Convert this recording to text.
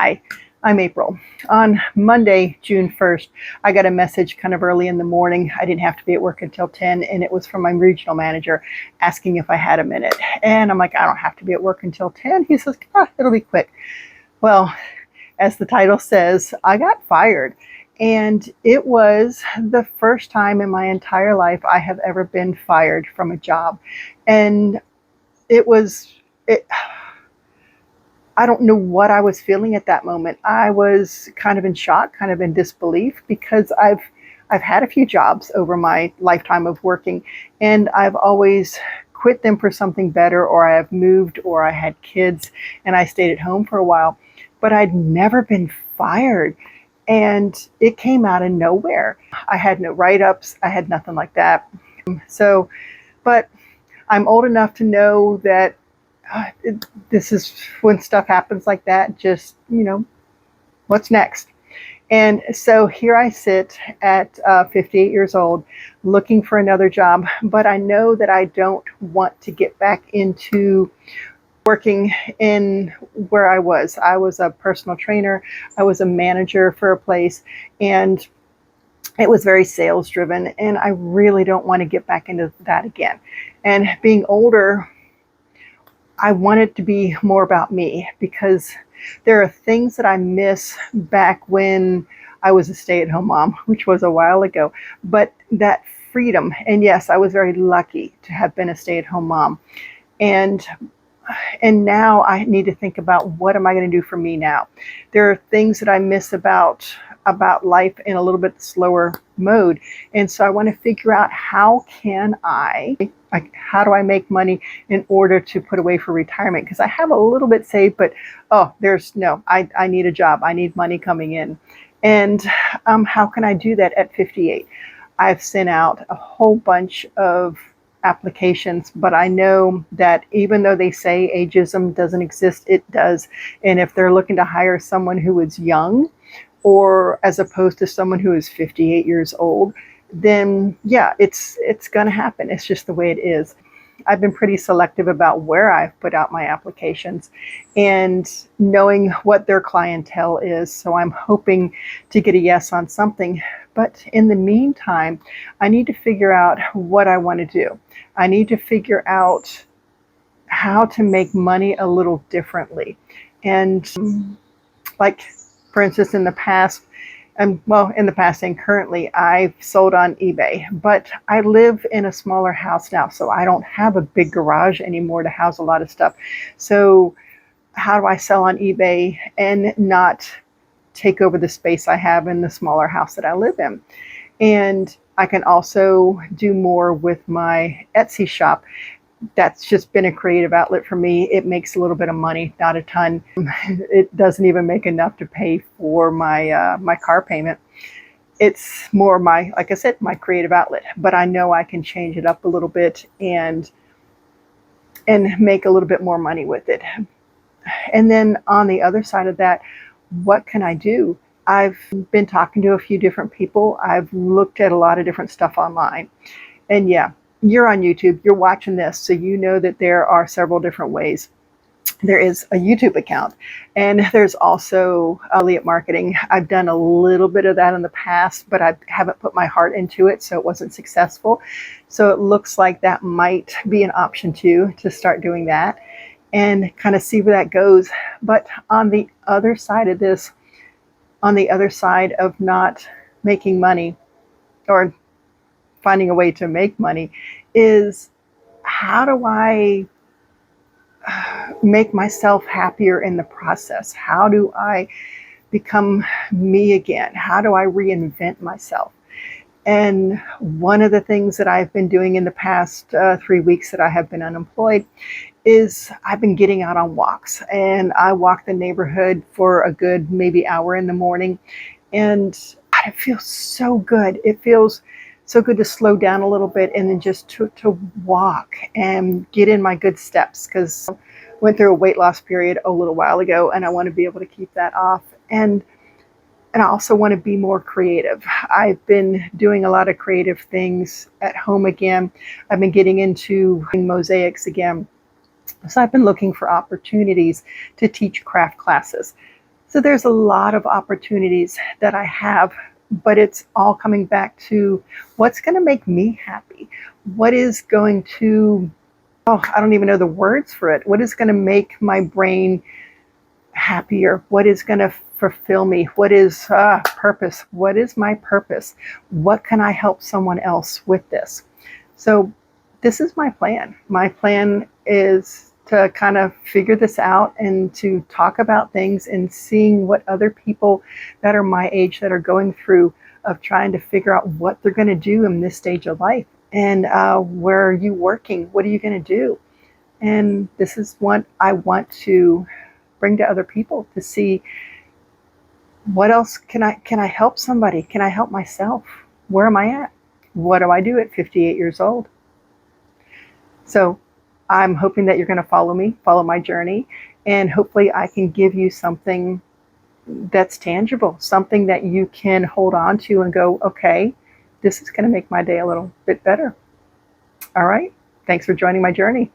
Hi, I'm April. On Monday, June 1st, I got a message kind of early in the morning. I didn't have to be at work until 10, and it was from my regional manager asking if I had a minute. And I'm like, I don't have to be at work until 10. He says, it'll be quick. Well, as the title says, I got fired. And it was the first time in my entire life I have ever been fired from a job. And it was, it, I don't know what I was feeling at that moment. I was kind of in shock, kind of in disbelief, because I've had a few jobs over my lifetime of working, and I've always quit them for something better, or I have moved, or I had kids and I stayed at home for a while, but I'd never been fired. And it came out of nowhere. I had no write-ups. I had nothing like that. So, but I'm old enough to know that this is when stuff happens like that, just, what's next? And so here I sit at 58 years old looking for another job, but I know that I don't want to get back into working in where I was. I was a personal trainer. I was a manager for a place, and it was very sales driven, and I really don't want to get back into that again. And being older, I want it to be more about me, because there are things that I miss back when I was a stay-at-home mom, which was a while ago. But that freedom, and yes, I was very lucky to have been a stay-at-home mom. And now I need to think about, what am I going to do for me now? There are things that I miss about life in a little bit slower mode. And so I want to figure out, how do I make money in order to put away for retirement? Because I have a little bit saved, but I need a job. I need money coming in. And how can I do that at 58? I've sent out a whole bunch of applications, but I know that even though they say ageism doesn't exist, it does. And if they're looking to hire someone who is young, or as opposed to someone who is 58 years old, then yeah, it's going to happen. It's just the way it is. I've been pretty selective about where I've put out my applications, and knowing what their clientele is. So I'm hoping to get a yes on something. But in the meantime, I need to figure out what I want to do. I need to figure out how to make money a little differently. And like, for instance, in the past and currently, I've sold on eBay, but I live in a smaller house now, so I don't have a big garage anymore to house a lot of stuff. So how do I sell on eBay and not take over the space I have in the smaller house that I live in? And I can also do more with my Etsy shop. That's just been a creative outlet for me. It makes a little bit of money, not a ton. It doesn't even make enough to pay for my car payment. It's more like I said, my creative outlet. But I know I can change it up a little bit and make a little bit more money with it. And then on the other side of that, what can I do? I've been talking to a few different people. I've looked at a lot of different stuff online. And yeah, you're on YouTube, you're watching this, so you know that there are several different ways. There is a YouTube account, and there's also affiliate marketing. I've done a little bit of that in the past, but I haven't put my heart into it, so it wasn't successful. So it looks like that might be an option too, to start doing that and kind of see where that goes. But on the other side of this, on the other side of not making money, or finding a way to make money, is, how do I make myself happier in the process? How do I become me again? How do I reinvent myself? And one of the things that I've been doing in the past 3 weeks that I have been unemployed is I've been getting out on walks, and I walk the neighborhood for a good maybe hour in the morning, and it feels so good. It feels so good to slow down a little bit and then just to walk and get in my good steps, because I went through a weight loss period a little while ago, and I want to be able to keep that off. And I also want to be more creative. I've been doing a lot of creative things at home again. I've been getting into mosaics again. So I've been looking for opportunities to teach craft classes. So there's a lot of opportunities that I have, but it's all coming back to what's going to make me happy. What is going to, oh, I don't even know the words for it. What is going to make my brain happier? What is going to fulfill me? What is purpose? What is my purpose? What can I help someone else with this? So this is my plan. My plan is to kind of figure this out and to talk about things and seeing what other people that are my age that are going through of trying to figure out what they're going to do in this stage of life. And where are you working? What are you going to do? And this is what I want to bring to other people to see what else can I help somebody? Can I help myself? Where am I at? What do I do at 58 years old? So I'm hoping that you're going to follow me, follow my journey, and hopefully I can give you something that's tangible, something that you can hold on to and go, okay, this is going to make my day a little bit better. All right. Thanks for joining my journey.